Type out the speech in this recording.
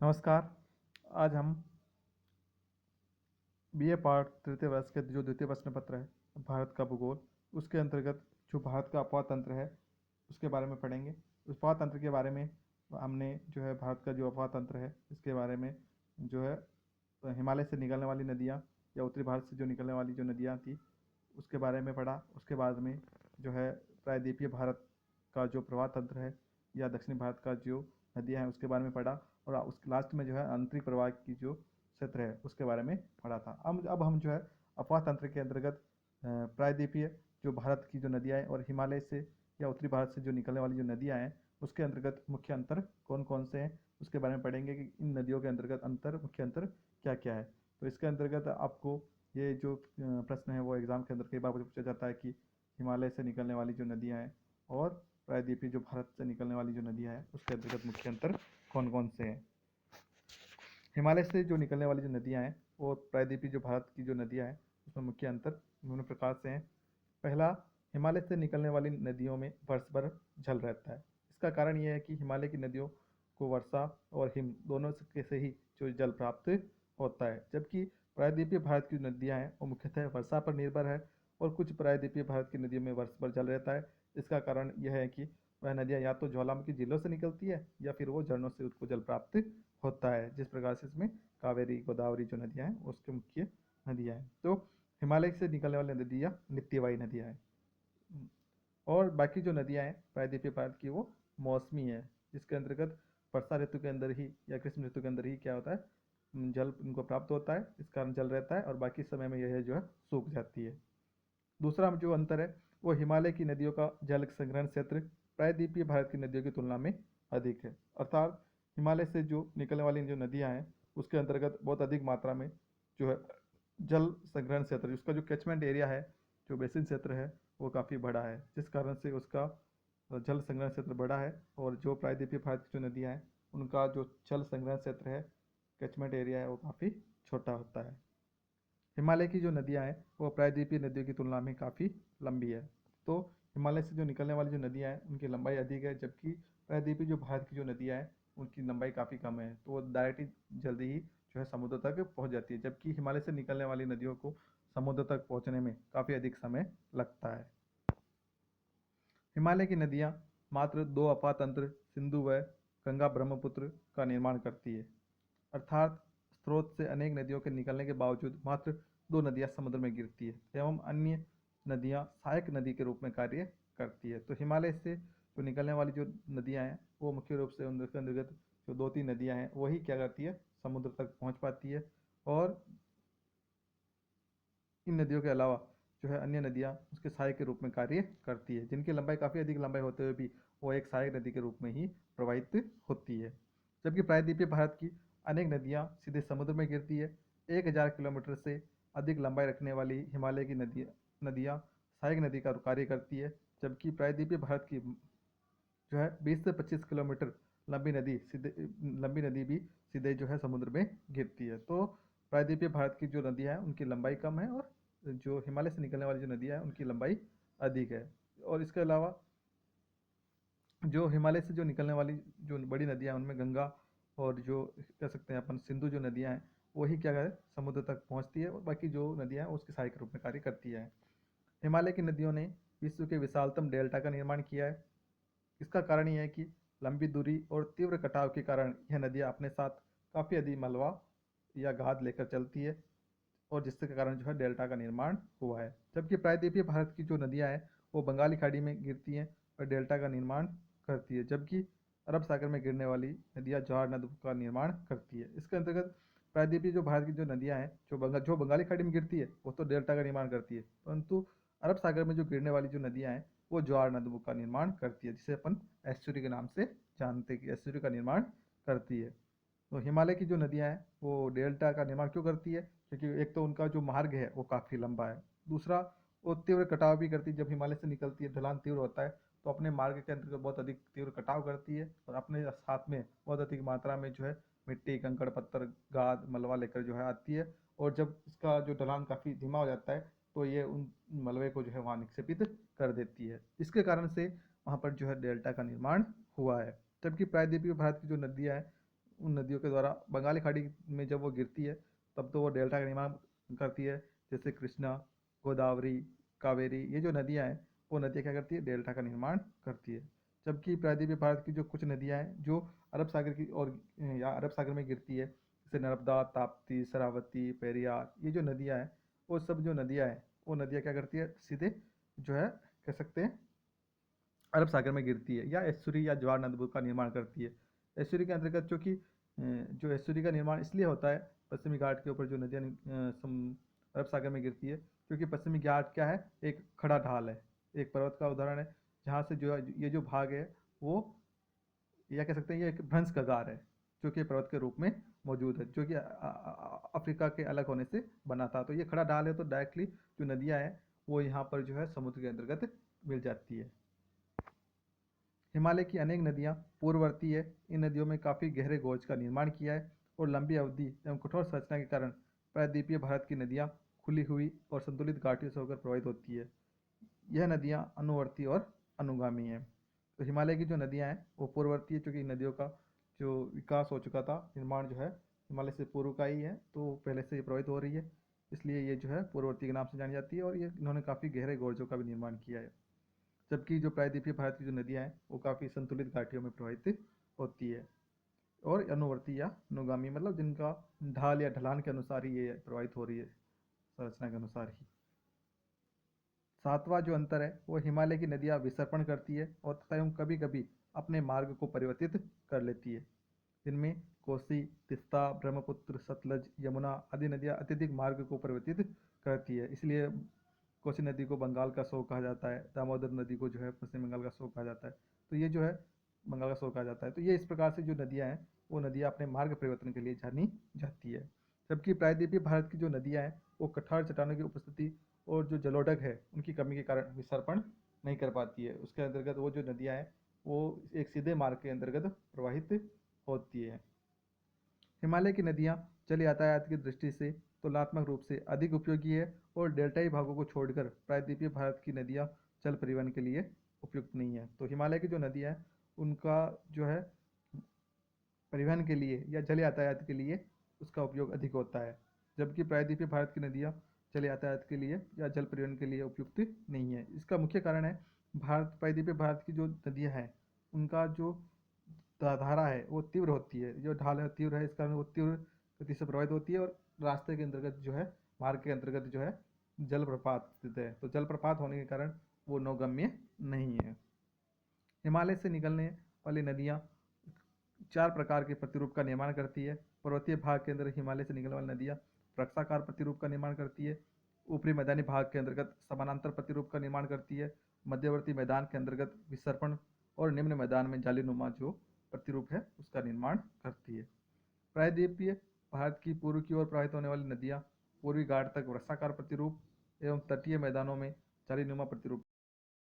नमस्कार। आज हम बीए पार्ट तृतीय वर्ष के जो द्वितीय प्रश्न पत्र है भारत का भूगोल, उसके अंतर्गत जो भारत का अफवाह तंत्र है उसके बारे में पढ़ेंगे। उस अफवाह तंत्र के बारे में हमने जो है भारत का जो अफवाह तंत्र है इसके बारे में जो है हिमालय से निकलने वाली नदियाँ या उत्तरी भारत से जो निकलने वाली जो नदियाँ थी उसके बारे में पढ़ा। उसके बाद में जो है प्रायद्वीपीय भारत का जो प्रवाह तंत्र है या दक्षिणी भारत का जो नदियाँ हैं उसके बारे में पढ़ा। और उस लास्ट में जो है आंतरिक प्रवाह की जो क्षेत्र है उसके बारे में पढ़ा था। अब हम जो है अफवाह तंत्र के अंतर्गत प्रायद्वीपीय जो भारत की जो नदियाँ हैं और हिमालय से या उत्तरी भारत से जो निकलने वाली जो नदियाँ हैं उसके अंतर्गत मुख्य अंतर कौन कौन से हैं उसके बारे में पढ़ेंगे कि इन नदियों के अंतर्गत मुख्य अंतर क्या क्या है। तो इसके अंतर्गत आपको ये जो प्रश्न है वो एग्ज़ाम के अंदर कई बार पूछा जाता है कि हिमालय से निकलने वाली जो नदियाँ हैं और प्रायद्वीपीय जो भारत से निकलने वाली जो नदियाँ हैं उसके अंतर्गत मुख्य अंतर कौन कौन से हैं। हिमालय से जो निकलने वाली जो नदियाँ हैं और प्रायद्वीपीय जो भारत की जो नदियाँ हैं उसमें मुख्य अंतर निम्न प्रकार से हैं। पहला, हिमालय से निकलने वाली नदियों में वर्ष भर जल रहता है। इसका कारण यह है कि हिमालय की नदियों को वर्षा और हिम दोनों से ही जो जल प्राप्त होता है, जबकि प्रायद्वीपीय भारत की नदियाँ हैं वो मुख्यतः वर्षा पर निर्भर है और कुछ प्रायद्वीपीय भारत की नदियों में वर्ष भर जल रहता है। इसका कारण यह है कि वह नदियाँ या तो ज्वालामुखी झीलों से निकलती है या फिर वो झरनों से उसको जल प्राप्त होता है, जिस प्रकार से इसमें कावेरी गोदावरी जो नदियाँ हैं उसके मुख्य नदियाँ हैं। तो हिमालय से निकलने वाली नदियाँ नित्यवाही नदियाँ हैं और बाकी जो नदियाँ हैं प्रायद्वीपीय भारत की वो मौसमी है, जिसके अंतर्गत वर्षा ऋतु के अंदर ही या ग्रीष्म ऋतु के अंदर ही क्या होता है जल इनको प्राप्त होता है, इस कारण जल रहता है और बाकी समय में यह जो है सूख जाती है। दूसरा जो अंतर है वो हिमालय की नदियों का जल संग्रहण क्षेत्र प्रायद्वीपीय भारत की नदियों की तुलना में अधिक है, अर्थात हिमालय से जो निकलने वाली जो नदियाँ हैं उसके अंतर्गत बहुत अधिक मात्रा में जो है जल संग्रहण क्षेत्र उसका जो कैचमेंट एरिया है जो बेसिन क्षेत्र है वो काफ़ी बड़ा है, जिस कारण से उसका जल संग्रहण क्षेत्र बड़ा है। और जो प्रायद्वीपीय भारत की जो नदियाँ हैं उनका जो जल संग्रहण क्षेत्र है कैचमेंट एरिया है वो काफ़ी छोटा होता है। हिमालय की जो नदियाँ हैं वो प्रायद्वीपीय नदियों की तुलना में काफ़ी लंबी है। तो हिमालय से जो निकलने वाली जो नदियाँ हैं उनकी लंबाई अधिक है, जबकि प्रायद्वीपीय जो भारत की जो नदियाँ हैं उनकी लंबाई काफ़ी कम है, तो वो डायरेक्ट ही जल्दी ही जो है समुद्र तक पहुँच जाती है, जबकि हिमालय से निकलने वाली नदियों को समुद्र तक पहुँचने में काफ़ी अधिक समय लगता है। हिमालय की नदियाँ मात्र दो अफवाह तंत्र सिंधु व गंगा ब्रह्मपुत्र का निर्माण करती है, अर्थात स्रोत से अनेक नदियों के निकलने के बावजूद मात्र दो नदियाँ समुद्र में गिरती है एवं अन्य नदियाँ सहायक नदी के रूप में कार्य करती है। तो हिमालय से जो निकलने वाली जो नदियाँ हैं वो मुख्य रूप से उनके अंतर्गत जो दो तीन नदियाँ हैं वही क्या करती है समुद्र तक पहुँच पाती है और इन नदियों के अलावा जो है अन्य नदियाँ उसके सहायक के रूप में कार्य करती है, जिनकी लंबाई काफ़ी अधिक लंबाई होते हुए भी वो एक सहायक नदी के रूप में ही प्रवाहित होती है। जबकि प्रायद्वीपीय भारत की अनेक नदियाँ सीधे समुद्र में गिरती है। 1000 किलोमीटर से अधिक लंबाई रखने वाली हिमालय की नदियाँ सहायक नदी का कार्य करती है, जबकि प्रायद्वीपीय भारत की जो है 20 से 25 किलोमीटर लंबी नदी भी सीधे जो है समुद्र में गिरती है। तो प्रायद्वीपीय भारत की जो नदियाँ हैं उनकी लंबाई कम है और जो हिमालय से निकलने वाली जो नदियाँ हैं उनकी लंबाई अधिक है। और इसके अलावा जो हिमालय से जो निकलने वाली जो बड़ी नदियाँ हैं उनमें गंगा और जो कह सकते हैं अपन सिंधु जो नदियाँ हैं वही क्या है समुद्र तक पहुँचती है और बाकी जो नदियाँ हैं उसके सहायक रूप में कार्य करती है। हिमालय की नदियों ने विश्व के विशालतम डेल्टा का निर्माण किया है। इसका कारण यह है कि लंबी दूरी और तीव्र कटाव के कारण यह नदियाँ अपने साथ काफ़ी अधिक मलबा या गाद लेकर चलती है और जिसके कारण जो है डेल्टा का निर्माण हुआ है। जबकि प्रायद्वीपीय भारत की जो नदियाँ हैं वो बंगाली खाड़ी में गिरती हैं और डेल्टा का निर्माण करती है, जबकि अरब सागर में गिरने वाली नदियाँ जवाहर नदी का निर्माण करती है। इसके अंतर्गत प्रायद्वीपीय जो भारत की जो नदियाँ हैं जो बंगाली खाड़ी में गिरती है वो तो डेल्टा का निर्माण करती है, परंतु अरब सागर में जो गिरने वाली जो नदियाँ हैं वो ज्वार नदों का निर्माण करती है, जिसे अपन एस्चुरी के नाम से जानते हैं कि एस्चुरी का निर्माण करती है। तो हिमालय की जो नदियाँ हैं वो डेल्टा का निर्माण क्यों करती है, क्योंकि एक तो उनका जो मार्ग है वो काफ़ी लंबा है, दूसरा वो तीव्र कटाव भी करती है। जब हिमालय से निकलती है ढलान तीव्र होता है तो अपने मार्ग के अंतर्गत बहुत अधिक तीव्र कटाव करती है और अपने साथ में बहुत अधिक मात्रा में जो है मिट्टी कंकड़ पत्थर गाद मलबा लेकर जो है आती है और जब इसका जो ढलान काफ़ी धीमा हो जाता है तो ये उन मलबे को जो है वहाँ निक्षेपित कर देती है। इसके कारण से वहाँ पर जो है डेल्टा का निर्माण हुआ है। जबकि प्रायद्वीपीय भारत की जो नदियाँ हैं उन नदियों के द्वारा बंगाली खाड़ी में जब वो गिरती है तब तो वो डेल्टा का निर्माण करती है, जैसे कृष्णा, गोदावरी, कावेरी, ये जो नदियाँ हैं वो नदियाँ क्या करती है, डेल्टा का निर्माण करती है। जबकि प्रायद्वीपीय भारत की जो कुछ नदियाँ हैं जो अरब सागर की और या अरब सागर में गिरती है, जैसे नर्मदा, ताप्ती, शरावती, पेरियार, ये जो नदियाँ हैं वो सब जो नदियाँ हैं वो नदियाँ क्या करती है, सीधे जो है कह सकते हैं अरब सागर में गिरती है या एस्चुरी या ज्वार नदबों का निर्माण करती है। एस्चुरी के अंतर्गत चूँकि जो एस्चुरी का निर्माण इसलिए होता है पश्चिमी घाट के ऊपर जो नदियाँ अरब सागर में गिरती है, क्योंकि पश्चिमी घाट क्या है, एक खड़ा ढाल है, एक पर्वत का उदाहरण है, जहाँ से जो ये जो भाग है वो या कह सकते हैं ये एक भ्रंश कगार है जो कि पर्वत के रूप में मौजूद है, जो कि अफ्रीका के अलग होने से बना था। तो ये खड़ा ढाल है तो डायरेक्टली जो नदियाँ हैं वो यहाँ पर जो है समुद्र के अंतर्गत मिल जाती है। हिमालय की अनेक नदियाँ पूर्ववर्ती है, इन नदियों में काफ़ी गहरे गोज का निर्माण किया है और लंबी अवधि एवं कठोर संरचना के कारण प्रायद्वीपीय भारत की नदियाँ खुली हुई और संतुलित घाटियों से होकर प्रवाहित होती है। यह नदियाँ अनुवर्ती और अनुगामी हैं। तो हिमालय की जो नदियाँ हैं वो पूर्ववर्ती है, क्योंकि इन नदियों का जो विकास हो चुका था, निर्माण जो है हिमालय से पूर्व का ही है, तो पहले से ये प्रभावित हो रही है, इसलिए ये जो है पूर्ववर्ती के नाम से जानी जाती है और ये इन्होंने काफ़ी गहरे गोर्जों का भी निर्माण किया है। जबकि जो प्रायद्वीपीय भारत की जो नदियाँ हैं वो काफ़ी संतुलित घाटियों में प्रवाहित होती है और अनुवर्ती या अनुगामी मतलब जिनका ढाल या ढलान के अनुसार ही ये प्रवाहित हो रही है, संरचना के अनुसार ही। सातवां जो अंतर है वो हिमालय की नदियाँ विसर्पण करती है और तथा एवं कभी कभी अपने मार्ग को परिवर्तित कर लेती है। जिनमें कोसी, तिस्ता, ब्रह्मपुत्र, सतलज, यमुना आदि नदियाँ अत्यधिक मार्ग को परिवर्तित करती है, इसलिए कोसी नदी को बंगाल का सो कहा जाता है, दामोदर नदी को जो है पश्चिम बंगाल का सो कहा जाता है, तो ये जो है बंगाल का सो कहा जाता है। तो ये इस प्रकार से जो नदियाँ हैं वो नदियाँ अपने मार्ग परिवर्तन के लिए जानी जाती है। जबकि प्रायद्वीपीय भारत की जो नदियाँ हैं वो कठार चट्टानों की उपस्थिति और जो जलोढ़ है उनकी कमी के कारण विसर्पण नहीं कर पाती है। उसके अंतर्गत वो जो नदियाँ हैं वो एक सीधे मार्ग के अंतर्गत प्रवाहित होती है। हिमालय की नदियाँ जल यातायात की दृष्टि से तुलनात्मक रूप से अधिक उपयोगी है और डेल्टाई भागों को छोड़कर प्रायद्वीपीय भारत की नदियाँ जल परिवहन के लिए उपयुक्त नहीं है। तो हिमालय की जो नदियाँ हैं उनका जो है परिवहन के लिए या जल यातायात के लिए उसका उपयोग अधिक होता है, जबकि प्रायद्वीपीय भारत की नदियाँ जल यातायात के लिए या जल परिवहन के लिए उपयुक्त नहीं है। इसका मुख्य कारण है प्रायद्वीपीय भारत की जो नदियाँ हैं उनका जो धारा है वो तीव्र होती है, जो ढाल है तीव्र है, इस कारण वो तीव्र गति से प्रभावित होती है और रास्ते के अंतर्गत जो है मार्ग के अंतर्गत जो है जलप्रपात स्थित है, तो जलप्रपात होने के कारण वो नौगम्य नहीं है। हिमालय से निकलने वाली नदियाँ चार प्रकार के प्रतिरूप का निर्माण करती है। पर्वतीय भाग के अंदर हिमालय से निकलने वाली नदियाँ वृक्षाकार प्रतिरूप का निर्माण करती है, ऊपरी मैदानी भाग के अंतर्गत समानांतर प्रतिरूप का निर्माण करती है, मध्यवर्ती मैदान के अंतर्गत विसर्पण और निम्न मैदान में जालीनुमा जो प्रतिरूप है उसका निर्माण करती है। प्रायद्वीपीय भारत की पूर्व की ओर प्रवाहित होने वाली नदियाँ पूर्वी घाट तक वृक्षाकार प्रतिरूप एवं तटीय मैदानों में जालीनुमा प्रतिरूप